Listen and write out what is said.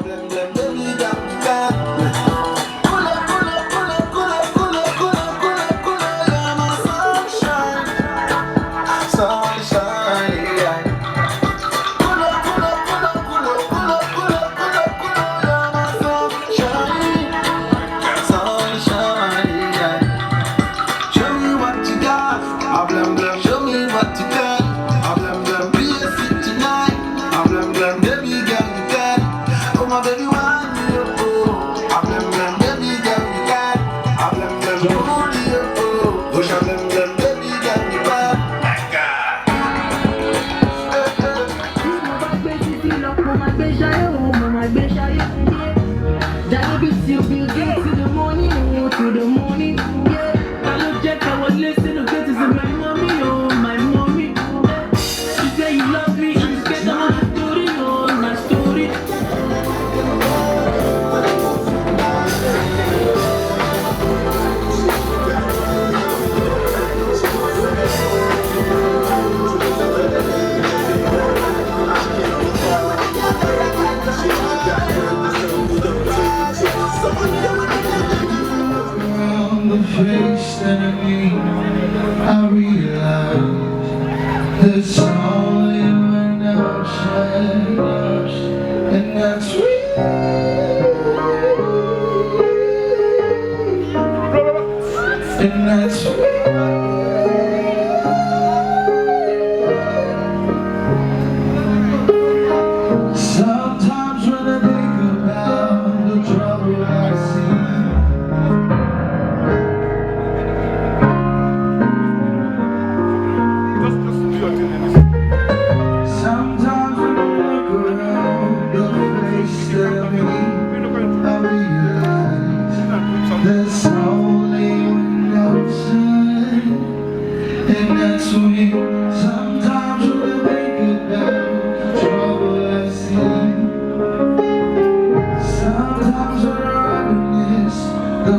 blem blem, baby got me back. Pull up, pull up, pull up, pull up, pull up, pull up, pull up, pull up, you're my sunshine, sunshine, yeah. Pull up, pull up, pull up, pull up, pull up, pull up, pull up, pull up, you're my sunshine, sunshine, yeah. Show me what you got, ah blem blem. Show me what you got, ah blem blem. Be a fit tonight, ah blem blem. Baby girl you got, oh my baby want me oh, ah blem blem. Baby girl you got, ah blem blem. Hold you oh, ah blem blem. Baby girl you got. To the morning, yeah. I look Jack, I was listening to this is my mommy, oh, my mommy. Yeah. She say you love me, you get on my story, oh, my story. The face that I need, I realize there's only one outside, and that's real, and that's real. Sometimes when I think about the trouble I see, sometimes when I look around the face that I meet, I realize there's only one outside, and that's when sometimes when I think about the trouble I see, sometimes when I reminisce the